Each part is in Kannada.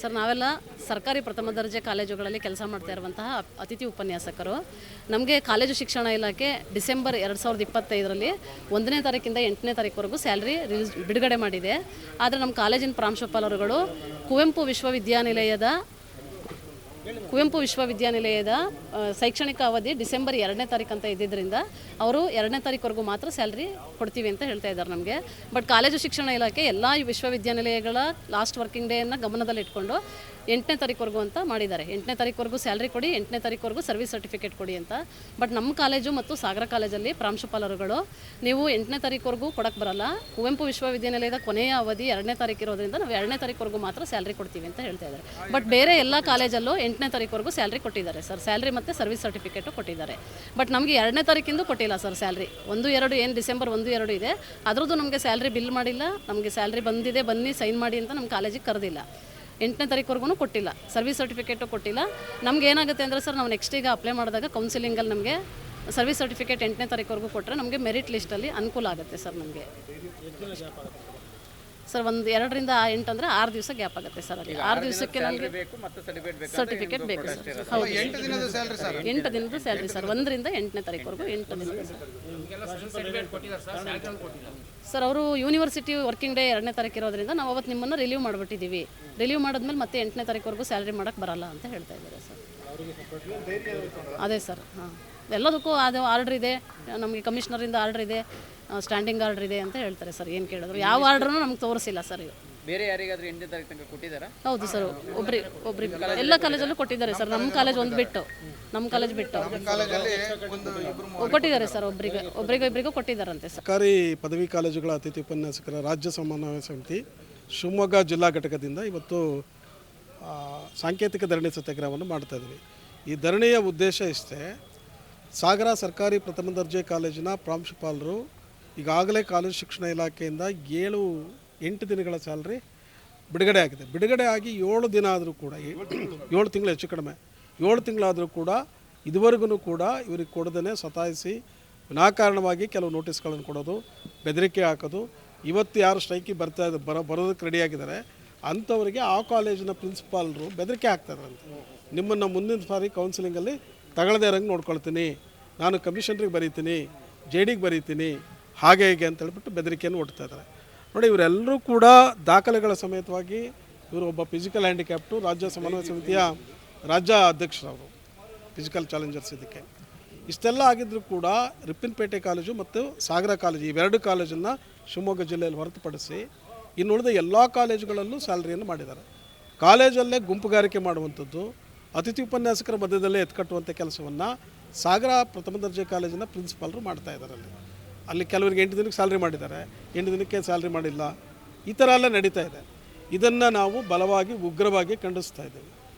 ಸರ್ ನಾವೆಲ್ಲ ಸರ್ಕಾರಿ ಪ್ರಥಮ ದರ್ಜೆ ಕಾಲೇಜುಗಳಲ್ಲಿ ಕೆಲಸ ಮಾಡ್ತಾ ಇರುವಂತಹ ಅತಿಥಿ ಉಪನ್ಯಾಸಕರು. ನಮಗೆ ಕಾಲೇಜು ಶಿಕ್ಷಣ ಇಲಾಖೆ ಡಿಸೆಂಬರ್ 2025ರಲ್ಲಿ 1ನೇ ತಾರೀಕಿಂದ 8ನೇ ತಾರೀಕುವರೆಗೂ ಸ್ಯಾಲ್ರಿ ಬಿಡುಗಡೆ ಮಾಡಿದೆ. ಆದರೆ ನಮ್ಮ ಕಾಲೇಜಿನ ಪ್ರಾಂಶುಪಾಲರುಗಳು ಕುವೆಂಪು ವಿಶ್ವವಿದ್ಯಾನಿಲಯದ ಶೈಕ್ಷಣಿಕ ಅವಧಿ ಡಿಸೆಂಬರ್ 2ನೇ ತಾರೀಕು ಅಂತ ಇದ್ದಿದ್ದರಿಂದ ಅವರು 2ನೇ ತಾರೀಕುವರೆಗೂ ಮಾತ್ರ ಸ್ಯಾಲ್ರಿ ಕೊಡ್ತೀವಿ ಅಂತ ಹೇಳ್ತಾ ಇದ್ದಾರೆ ನಮಗೆ. ಬಟ್ ಕಾಲೇಜು ಶಿಕ್ಷಣ ಇಲಾಖೆ ಎಲ್ಲ ವಿಶ್ವವಿದ್ಯಾನಿಲಯಗಳ ಲಾಸ್ಟ್ ವರ್ಕಿಂಗ್ ಡೇಯನ್ನು ಗಮನದಲ್ಲಿಟ್ಕೊಂಡು 8ನೇ ತಾರೀಕುವರೆಗೂ ಅಂತ ಮಾಡಿದ್ದಾರೆ. 8ನೇ ತಾರೀಕುವರೆಗೂ ಸ್ಯಾಲ್ರಿ ಕೊಡಿ, 8ನೇ ತಾರೀಕುವರೆಗೂ ಸರ್ವಿಸ್ ಸರ್ಟಿಫಿಕೇಟ್ ಕೊಡಿ ಅಂತ. ಬಟ್ ನಮ್ಮ ಕಾಲೇಜು ಮತ್ತು ಸಾಗರ ಕಾಲೇಜಲ್ಲಿ ಪ್ರಾಂಶುಪಾಲರುಗಳು ನೀವು 8ನೇ ತಾರೀಕುವರೆಗೂ ಕೊಡಕ್ಕೆ ಬರಲ್ಲ, ಕುವೆಂಪು ವಿಶ್ವವಿದ್ಯಾನಿಲಯದ ಕೊನೆಯ ಅವಧಿ 2ನೇ ತಾರೀಕು ಇರೋದ್ರಿಂದ ನಾವು 2ನೇ ತಾರೀಕುವರೆಗೂ ಮಾತ್ರ ಸ್ಯಾಲ್ರಿ ಕೊಡ್ತೀವಿ ಅಂತ ಹೇಳ್ತಾ ಇದ್ದಾರೆ. ಬಟ್ ಬೇರೆ ಎಲ್ಲ ಕಾಲೇಜಲ್ಲೂ 8ನೇ ತಾರೀಕುವರೆಗೂ ಸ್ಯಾಲ್ರಿ ಕೊಟ್ಟಿದ್ದಾರೆ ಸರ್. ಸ್ಯಾಲ್ರಿ ಮತ್ತು ಸರ್ವಿಸ್ ಸರ್ಟಿಫಿಕೇಟು ಕೊಟ್ಟಿದ್ದಾರೆ. ಬಟ್ ನಮಗೆ 2ನೇ ತಾರೀಕಿಂದು ಕೊಟ್ಟಿಲ್ಲ ಸರ್ ಸ್ಯಾಲ್ರಿ. 1-2 ಏನು ಡಿಸೆಂಬರ್ 1-2 ಇದೆ ಅದರದ್ದು ನಮಗೆ ಸ್ಯಾಲ್ರಿ ಬಿಲ್ ಮಾಡಿಲ್ಲ. ನಮಗೆ ಸ್ಯಾಲ್ರಿ ಬಂದಿದೆ, ಬನ್ನಿ ಸೈನ್ ಮಾಡಿ ಅಂತ ನಮ್ಮ ಕಾಲೇಜಿಗೆ ಕರೆದಿಲ್ಲ. 8ನೇ ತಾರೀಕುವರೆಗೂ ಕೊಟ್ಟಿಲ್ಲ, ಸರ್ವಿಸ್ ಸರ್ಟಿಫಿಕೇಟು ಕೊಟ್ಟಿಲ್ಲ. ನಮ್ಗೆ ಏನಾಗುತ್ತೆ ಅಂದರೆ ಸರ್, ನಾವು ನೆಕ್ಸ್ಟ್ ಈಗ ಅಪ್ಲೈ ಮಾಡಿದಾಗ ಕೌನ್ಸಿಲಿಂಗಲ್ಲಿ ನಮಗೆ ಸರ್ವಿಸ್ ಸರ್ಟಿಫಿಕೇಟ್ 8ನೇ ತಾರೀಕುವರೆಗೂ ಕೊಟ್ಟರೆ ನಮಗೆ ಮೆರಿಟ್ ಲಿಸ್ಟಲ್ಲಿ ಅನುಕೂಲ ಆಗುತ್ತೆ ಸರ್. ನಮಗೆ ಸರ್ 2ರಿಂದ 8 ಅಂದರೆ 6 ದಿವಸ ಗ್ಯಾಪ್ ಆಗುತ್ತೆ ಸರ್. ಅಲ್ಲಿ 6 ದಿವಸಕ್ಕೆ ನಮಗೆ ಸರ್ಟಿಫಿಕೇಟ್ ಬೇಕು ಸರ್. ಹೌದು, 8 ದಿನದ ಸ್ಯಾಲ್ರಿ ಸರ್. 1ರಿಂದ 8ನೇ ತಾರೀಕುವರೆಗೂ 8 ದಿನ ಸರ್. ಅವರು ಯೂನಿವರ್ಸಿಟಿ ವರ್ಕಿಂಗ್ ಡೇ 2ನೇ ತಾರೀಕು ಇರೋದ್ರಿಂದ ನಾವು ಅವತ್ತು ನಿಮ್ಮನ್ನು ರಿಲೀವ್ ಮಾಡಿಬಿಟ್ಟಿದ್ದೀವಿ. ರಿಲೀವ್ ಮಾಡಿದ್ಮೇಲೆ ಮತ್ತೆ 8ನೇ ತಾರೀಕುವರೆಗೂ ಸ್ಯಾಲ್ರಿ ಮಾಡೋಕ್ಕೆ ಬರಲ್ಲ ಅಂತ ಹೇಳ್ತಾ ಇದ್ದಾರೆ ಸರ್. ಅದೇ ಸರ್, ಹಾಂ, ಎಲ್ಲದಕ್ಕೂ ಅದು ಆರ್ಡ್ರ್ ಇದೆ, ನಮಗೆ ಕಮಿಷನರಿಂದ ಆರ್ಡ್ರ್ ಇದೆ, ಸ್ಟ್ಯಾಂಡಿಂಗ್ ಆರ್ಡ್ರ್ ಇದೆ ಅಂತ ಹೇಳ್ತಾರೆ ಸರ್. ಏನು ಕೇಳಿದ್ರು ಯಾವ ಆರ್ಡ್ರೂ ನಮ್ಗೆ ತೋರಿಸಿಲ್ಲ ಸರ್. ಬೇರೆ ಯಾರಿಗಾದ್ರೂ 8ನೇ ತಾರೀಕು ತನಕ ಕೊಟ್ಟಿದ್ದಾರಾ? ಹೌದು ಸರ್, ಒಬ್ರಿಗೆ ಎಲ್ಲ ಕಾಲೇಜಲ್ಲೂ ಕೊಟ್ಟಿದ್ದಾರೆ ಸರ್. ನಮ್ಮ ಕಾಲೇಜ್ ಒಂದು ಬಿಟ್ಟು, ನಮ್ಮ ಕಾಲೇಜ್ ಬಿಟ್ಟು ಕೊಟ್ಟಿದ್ದಾರೆ ಸರ್. ಒಬ್ರಿಗೂ ಕೊಟ್ಟಿದ್ದಾರಂತೆ ಸರ್. ಸರ್ಕಾರಿ ಪದವಿ ಕಾಲೇಜುಗಳ ಅತಿಥಿ ಉಪನ್ಯಾಸಕರ ರಾಜ್ಯ ಸಮನ್ವಯ ಸಮಿತಿ ಶಿವಮೊಗ್ಗ ಜಿಲ್ಲಾ ಘಟಕದಿಂದ ಇವತ್ತು ಸಾಂಕೇತಿಕ ಧರಣಿ ಸತ್ಯಾಗ್ರಹವನ್ನು ಮಾಡ್ತಾ ಇದ್ದೀವಿ. ಈ ಧರಣಿಯ ಉದ್ದೇಶ ಇಷ್ಟೇ. ಸಾಗರ ಸರ್ಕಾರಿ ಪ್ರಥಮ ದರ್ಜೆ ಕಾಲೇಜಿನ ಪ್ರಾಂಶುಪಾಲರು ಈಗಾಗಲೇ ಕಾಲೇಜು ಶಿಕ್ಷಣ ಇಲಾಖೆಯಿಂದ 8 ದಿನಗಳ ಸ್ಯಾಲ್ರಿ ಬಿಡುಗಡೆ ಆಗಿದೆ. ಬಿಡುಗಡೆ ಆಗಿ 7 ದಿನ ಆದರೂ ಕೂಡ 7 ತಿಂಗಳು ಹೆಚ್ಚು ಕಡಿಮೆ 7 ತಿಂಗಳಾದರೂ ಕೂಡ ಇದುವರೆಗೂ ಕೂಡ ಇವರಿಗೆ ಕೊಡದೇ ಸತಾಯಿಸಿ ವಿನಾಕಾರಣವಾಗಿ ಕೆಲವು ನೋಟಿಸ್ಗಳನ್ನು ಕೊಡೋದು, ಬೆದರಿಕೆ ಹಾಕೋದು. ಇವತ್ತು ಯಾರು ಸ್ಟ್ರೈಕಿಗೆ ಬರೋದಕ್ಕೆ ರೆಡಿಯಾಗಿದ್ದಾರೆ ಅಂಥವರಿಗೆ ಆ ಕಾಲೇಜಿನ ಪ್ರಿನ್ಸಿಪಾಲರು ಬೆದರಿಕೆ ಹಾಕ್ತಾಯಿದ್ರಂತೆ. ನಿಮ್ಮನ್ನು ಮುಂದಿನ ಸಾರಿ ಕೌನ್ಸಿಲಿಂಗಲ್ಲಿ ತಗೊಳ್ಳದೇ ಇರೋಂಗೆ ನೋಡ್ಕೊಳ್ತೀನಿ, ನಾನು ಕಮಿಷನರಿಗೆ ಬರೀತೀನಿ, JDಗೆ ಬರೀತೀನಿ, ಹಾಗೆ ಹೀಗೆ ಅಂತ ಹೇಳ್ಬಿಟ್ಟು ಬೆದರಿಕೆಯನ್ನು ಒಡ್ತಾ ಇದ್ದಾರೆ. ನೋಡಿ, ಇವರೆಲ್ಲರೂ ಕೂಡ ದಾಖಲೆಗಳ ಸಮೇತವಾಗಿ ಇವರು ಒಬ್ಬ ಫಿಸಿಕಲ್ ಹ್ಯಾಂಡಿಕ್ಯಾಪ್ಟು ರಾಜ್ಯ ಸಮನ್ವಯ ಸಮಿತಿಯ ರಾಜ್ಯ ಅಧ್ಯಕ್ಷರವರು, ಫಿಸಿಕಲ್ ಚಾಲೆಂಜರ್ಸ್. ಇದಕ್ಕೆ ಇಷ್ಟೆಲ್ಲ ಆಗಿದ್ದರೂ ಕೂಡ ರಿಪ್ಪನ್ಪೇಟೆ ಕಾಲೇಜು ಮತ್ತು ಸಾಗರ ಕಾಲೇಜು ಇವೆರಡು ಕಾಲೇಜನ್ನು ಶಿವಮೊಗ್ಗ ಜಿಲ್ಲೆಯಲ್ಲಿ ಹೊರತುಪಡಿಸಿ ಇನ್ನುಳಿದ ಎಲ್ಲ ಕಾಲೇಜುಗಳಲ್ಲೂ ಸ್ಯಾಲ್ರಿಯನ್ನು ಮಾಡಿದ್ದಾರೆ. ಕಾಲೇಜಲ್ಲೇ ಗುಂಪುಗಾರಿಕೆ ಮಾಡುವಂಥದ್ದು, ಅತಿಥಿ ಉಪನ್ಯಾಸಕರ ಮಧ್ಯದಲ್ಲೇ ಎತ್ಕಟ್ಟುವಂಥ ಕೆಲಸವನ್ನು ಸಾಗರ ಪ್ರಥಮ ದರ್ಜೆ ಕಾಲೇಜಿನ ಪ್ರಿನ್ಸಿಪಾಲರು ಮಾಡ್ತಾ ಇದ್ದಾರೆ. ಅಲ್ಲಿ ಕೆಲವರಿಗೆ 8 ದಿನಕ್ಕೆ ಸ್ಯಾಲ್ರಿ ಮಾಡಿದ್ದಾರೆ, 8 ದಿನಕ್ಕೆ ಸ್ಯಾಲ್ರಿ ಮಾಡಿಲ್ಲ, ಈ ಥರ ಎಲ್ಲ ನಡೀತಾ ಇದೆ. ಇದನ್ನು ನಾವು ಬಲವಾಗಿ ಉಗ್ರವಾಗಿ ಖಂಡಿಸ್ತಾ ಇದ್ದೀವಿ.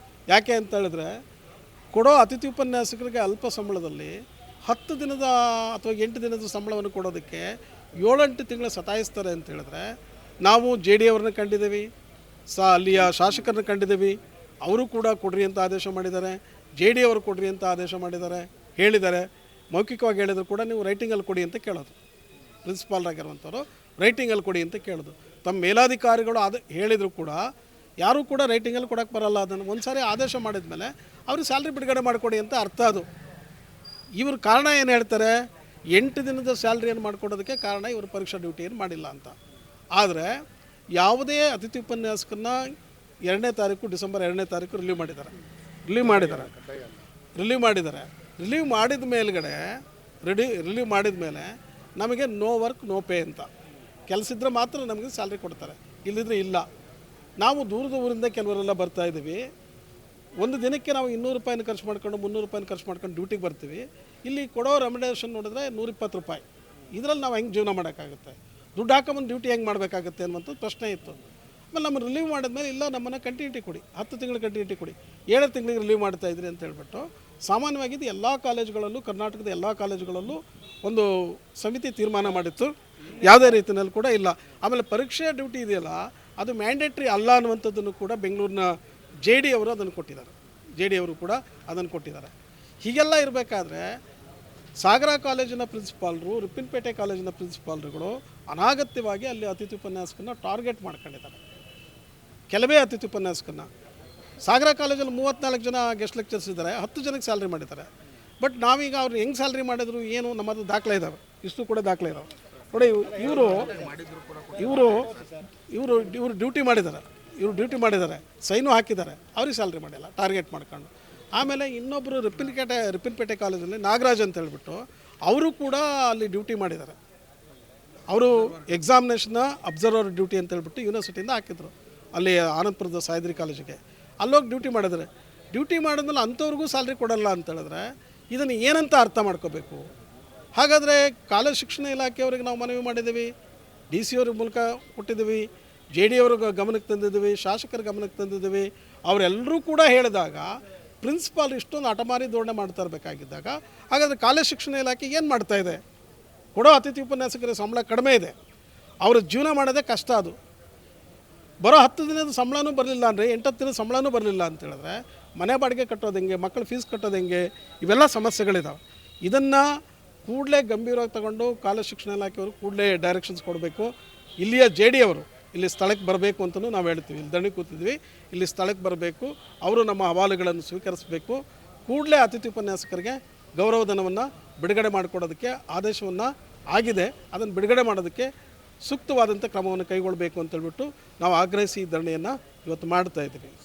ಯಾಕೆ ಅಂತ ಹೇಳಿದ್ರೆ, ಕೊಡೋ ಅತಿಥಿ ಉಪನ್ಯಾಸಕರಿಗೆ ಅಲ್ಪ ಸಂಬಳದಲ್ಲಿ 10 ದಿನದ ಅಥವಾ 8 ದಿನದ ಸಂಬಳವನ್ನು ಕೊಡೋದಕ್ಕೆ 7-8 ತಿಂಗಳು ಸತಾಯಿಸ್ತಾರೆ ಅಂತ ಹೇಳಿದ್ರೆ, ನಾವು JD ಅವ್ರನ್ನ ಕಂಡಿದ್ದೀವಿ, ಅಲ್ಲಿಯ ಶಾಸಕರನ್ನ ಕಂಡಿದ್ದೀವಿ. ಅವರು ಕೂಡ ಕೊಡ್ರಿ ಅಂತ ಆದೇಶ ಮಾಡಿದ್ದಾರೆ, JD ಅವರು ಕೊಡ್ರಿ ಅಂತ ಆದೇಶ ಮಾಡಿದ್ದಾರೆ, ಹೇಳಿದ್ದಾರೆ. ಮೌಖಿಕವಾಗಿ ಹೇಳಿದ್ರು ಕೂಡ ನೀವು ರೈಟಿಂಗಲ್ಲಿ ಕೊಡಿ ಅಂತ ಕೇಳೋದು. ಪ್ರಿನ್ಸಿಪಾಲ್ರಾಗಿರುವಂಥವ್ರು ರೈಟಿಂಗಲ್ಲಿ ಕೊಡಿ ಅಂತ ಕೇಳೋದು. ತಮ್ಮ ಮೇಲಾಧಿಕಾರಿಗಳು ಹೇಳಿದ್ರು ಕೂಡ ಯಾರೂ ಕೂಡ ರೈಟಿಂಗಲ್ಲಿ ಕೊಡೋಕ್ಕೆ ಬರಲ್ಲ. ಅದನ್ನು ಒಂದು ಸಾರಿ ಆದೇಶ ಮಾಡಿದ ಮೇಲೆ ಅವ್ರಿಗೆ ಸ್ಯಾಲ್ರಿ ಬಿಡುಗಡೆ ಮಾಡಿಕೊಡಿ ಅಂತ ಅರ್ಥ. ಅದು ಇವ್ರ ಕಾರಣ ಏನು ಹೇಳ್ತಾರೆ, 8 ದಿನದ ಸ್ಯಾಲ್ರಿಯನ್ನು ಮಾಡಿಕೊಡೋದಕ್ಕೆ ಕಾರಣ ಇವರು ಪರೀಕ್ಷಾ ಡ್ಯೂಟಿಯನ್ನು ಮಾಡಿಲ್ಲ ಅಂತ. ಆದರೆ ಯಾವುದೇ ಅತಿಥಿ ಉಪನ್ಯಾಸಕನ್ನ 2ನೇ ತಾರೀಕು ಡಿಸೆಂಬರ್ 2ನೇ ತಾರೀಕು ರಿಲೀವ್ ಮಾಡಿದ ಮೇಲ್ಗಡೆ ರಿಲೀವ್ ಮಾಡಿದ ಮೇಲೆ ನಮಗೆ ನೋ ವರ್ಕ್ ನೋ ಪೇ ಅಂತ. ಕೆಲಸ ಇದ್ದರೆ ಮಾತ್ರ ನಮಗೆ ಸ್ಯಾಲ್ರಿ ಕೊಡ್ತಾರೆ, ಇಲ್ಲದಿದ್ದರೆ ಇಲ್ಲ. ನಾವು ದೂರದ ಊರಿಂದ ಕೆಲವರೆಲ್ಲ ಬರ್ತಾಯಿದ್ದೀವಿ. ಒಂದು ದಿನಕ್ಕೆ ನಾವು 200 ರೂಪಾಯಿನ ಖರ್ಚು ಮಾಡ್ಕೊಂಡು 300 ರೂಪಾಯಿನ ಖರ್ಚು ಮಾಡ್ಕೊಂಡು ಡ್ಯೂಟಿಗೆ ಬರ್ತೀವಿ. ಇಲ್ಲಿ ಕೊಡೋ ರೆಮ್ಯುನರೇಷನ್ ನೋಡಿದ್ರೆ 120 ರೂಪಾಯಿ. ಇದರಲ್ಲಿ ನಾವು ಹೆಂಗೆ ಜೀವನ ಮಾಡೋಕ್ಕಾಗುತ್ತೆ? ದುಡ್ಡು ಹಾಕೊಂಬಂದು ಡ್ಯೂಟಿ ಹೆಂಗೆ ಮಾಡಬೇಕಾಗುತ್ತೆ ಅನ್ನುವಂಥ ಪ್ರಶ್ನೆ ಇತ್ತು. ಆಮೇಲೆ ನಮ್ಮ ರಿಲೀವ್ ಮಾಡಿದ್ಮೇಲೆ ಇಲ್ಲ, ನಮ್ಮನ್ನು ಕಂಟಿನ್ಯೂಟಿ ಕೊಡಿ, 10 ತಿಂಗಳು ಕಂಟಿನ್ಯೂಟಿ ಕೊಡಿ, 7 ತಿಂಗಳಿಗೆ ರಿಲೀವ್ ಮಾಡ್ತಾಯಿದ್ರಿ ಅಂತ ಹೇಳ್ಬಿಟ್ಟು ಸಾಮಾನ್ಯವಾಗಿದ್ದು ಎಲ್ಲ ಕಾಲೇಜುಗಳಲ್ಲೂ, ಕರ್ನಾಟಕದ ಎಲ್ಲ ಕಾಲೇಜುಗಳಲ್ಲೂ ಒಂದು ಸಮಿತಿ ತೀರ್ಮಾನ ಮಾಡಿತ್ತು. ಯಾವುದೇ ರೀತಿಯಲ್ಲಿ ಕೂಡ ಇಲ್ಲ. ಆಮೇಲೆ ಪರೀಕ್ಷೆ ಡ್ಯೂಟಿ ಇದೆಯಲ್ಲ, ಅದು ಮ್ಯಾಂಡೇಟ್ರಿ ಅಲ್ಲ ಅನ್ನುವಂಥದ್ದನ್ನು ಕೂಡ ಬೆಂಗಳೂರಿನ JD ಅವರು ಅದನ್ನು ಕೊಟ್ಟಿದ್ದಾರೆ. JD ಅವರು ಕೂಡ ಅದನ್ನು ಕೊಟ್ಟಿದ್ದಾರೆ. ಹೀಗೆಲ್ಲ ಇರಬೇಕಾದ್ರೆ ಸಾಗರ ಕಾಲೇಜಿನ ಪ್ರಿನ್ಸಿಪಾಲರು, ರಿಪ್ಪನ್ಪೇಟೆ ಕಾಲೇಜಿನ ಪ್ರಿನ್ಸಿಪಾಲರುಗಳು ಅನಾಗತ್ಯವಾಗಿ ಅಲ್ಲಿ ಅತಿಥಿ ಉಪನ್ಯಾಸಕನ ಟಾರ್ಗೆಟ್ ಮಾಡ್ಕೊಂಡಿದ್ದಾರೆ. ಕೆಲವೇ ಅತಿಥಿ ಉಪನ್ಯಾಸಕನ ಸಾಗರ ಕಾಲೇಜಲ್ಲಿ 34 ಜನ ಗೆಸ್ಟ್ ಲೆಕ್ಚರ್ಸ್ ಇದ್ದಾರೆ, 10 ಜನಕ್ಕೆ ಸ್ಯಾಲ್ರಿ ಮಾಡಿದ್ದಾರೆ. ಬಟ್ ನಾವೀಗ ಅವ್ರು ಹೆಂಗೆ ಸ್ಯಾಲ್ರಿ ಮಾಡಿದ್ರು ಏನು ನಮ್ಮ ಹತ್ರ ದಾಖಲೆ ಇದ್ದಾವೆ, ಇಷ್ಟು ಕೂಡ ದಾಖಲೆ ಇದ್ದಾವೆ ನೋಡಿ. ಇವರು ಡ್ಯೂಟಿ ಮಾಡಿದ್ದಾರೆ, ಸೈನು ಹಾಕಿದ್ದಾರೆ, ಅವ್ರಿಗೆ ಸ್ಯಾಲ್ರಿ ಮಾಡಿಲ್ಲ ಟಾರ್ಗೆಟ್ ಮಾಡ್ಕೊಂಡು. ಆಮೇಲೆ ಇನ್ನೊಬ್ಬರು ರಿಪ್ಪನ್ಪೇಟೆ ಕಾಲೇಜಲ್ಲಿ ನಾಗರಾಜ್ ಅಂತ ಹೇಳ್ಬಿಟ್ಟು ಅವರು ಕೂಡ ಅಲ್ಲಿ ಡ್ಯೂಟಿ ಮಾಡಿದ್ದಾರೆ. ಅವರು ಎಕ್ಸಾಮಿನೇಷನ್ನ ಅಬ್ಸರ್ವರ್ ಡ್ಯೂಟಿ ಅಂತ ಹೇಳ್ಬಿಟ್ಟು ಯೂನಿವರ್ಸಿಟಿಯಿಂದ ಹಾಕಿದ್ರು ಅಲ್ಲಿ ಆನಂದಪುರದ ಸಾಯದ್ರಿ ಕಾಲೇಜಿಗೆ. ಅಲ್ಲೋಗಿ ಡ್ಯೂಟಿ ಮಾಡಿದ್ಮೇಲೆ ಅಂಥವ್ರಿಗೂ ಸ್ಯಾಲ್ರಿ ಕೊಡಲ್ಲ ಅಂತ ಹೇಳಿದ್ರೆ ಇದನ್ನು ಏನಂತ ಅರ್ಥ ಮಾಡ್ಕೋಬೇಕು? ಹಾಗಾದರೆ ಕಾಲೇಜ್ ಶಿಕ್ಷಣ ಇಲಾಖೆಯವ್ರಿಗೆ ನಾವು ಮನವಿ ಮಾಡಿದ್ದೀವಿ, ಡಿ ಸಿ ಅವ್ರ ಮೂಲಕ ಕೊಟ್ಟಿದ್ದೀವಿ, JD ಅವ್ರ ಗಮನಕ್ಕೆ ತಂದಿದ್ದೀವಿ, ಶಾಸಕರ ಗಮನಕ್ಕೆ ತಂದಿದ್ದೀವಿ. ಅವರೆಲ್ಲರೂ ಕೂಡ ಹೇಳಿದಾಗ ಪ್ರಿನ್ಸಿಪಾಲ್ ಇಷ್ಟೊಂದು ಹಠಮಾರಿ ಧೋರಣೆ ಮಾಡ್ತಾ ಇರಬೇಕಾಗಿದ್ದಾಗ ಹಾಗಾದರೆ ಕಾಲೇಜ್ ಶಿಕ್ಷಣ ಇಲಾಖೆ ಏನು ಮಾಡ್ತಾಯಿದೆ? ಕೊಡೋ ಅತಿಥಿ ಉಪನ್ಯಾಸಕರ ಸಂಬಳ ಕಡಿಮೆ ಇದೆ, ಅವ್ರ ಜೀವನ ಮಾಡೋದೇ ಕಷ್ಟ. ಅದು ಬರೋ 10 ದಿನದ ಸಂಬಳನೂ ಬರಲಿಲ್ಲ ಅಂದರೆ 8-10 ದಿನದ ಸಂಬಳನೂ ಬರಲಿಲ್ಲ ಅಂತ ಹೇಳಿದ್ರೆ ಮನೆ ಬಾಡಿಗೆ ಕಟ್ಟೋದು ಹೆಂಗೆ, ಮಕ್ಕಳ ಫೀಸ್ ಕಟ್ಟೋದು ಹೆಂಗೆ, ಇವೆಲ್ಲ ಸಮಸ್ಯೆಗಳಿದ್ದಾವೆ. ಇದನ್ನು ಕೂಡಲೇ ಗಂಭೀರವಾಗಿ ತಗೊಂಡು ಕಾಲೇಜ್ ಶಿಕ್ಷಣ ಇಲಾಖೆಯವರು ಕೂಡಲೇ ಡೈರೆಕ್ಷನ್ಸ್ ಕೊಡಬೇಕು. ಇಲ್ಲಿಯ JD ಅವರು ಇಲ್ಲಿ ಸ್ಥಳಕ್ಕೆ ಬರಬೇಕು ಅಂತಲೂ ನಾವು ಹೇಳ್ತೀವಿ. ಇಲ್ಲಿ ಧರಣಿ ಕೂತಿದ್ವಿ, ಇಲ್ಲಿ ಸ್ಥಳಕ್ಕೆ ಬರಬೇಕು, ಅವರು ನಮ್ಮ ಅಹವಾಲುಗಳನ್ನು ಸ್ವೀಕರಿಸಬೇಕು. ಕೂಡಲೇ ಅತಿಥಿ ಉಪನ್ಯಾಸಕರಿಗೆ ಗೌರವಧನವನ್ನು ಬಿಡುಗಡೆ ಮಾಡಿಕೊಡೋದಕ್ಕೆ ಆದೇಶವನ್ನು ಆಗಿದೆ. ಅದನ್ನು ಬಿಡುಗಡೆ ಮಾಡೋದಕ್ಕೆ ಸೂಕ್ತವಾದಂಥ ಕ್ರಮವನ್ನು ಕೈಗೊಳ್ಳಬೇಕು ಅಂತೇಳ್ಬಿಟ್ಟು ನಾವು ಆಗ್ರಹಿಸಿ ಧರಣಿಯನ್ನು ಇವತ್ತು ಮಾಡ್ತಾ ಇದ್ದೀವಿ.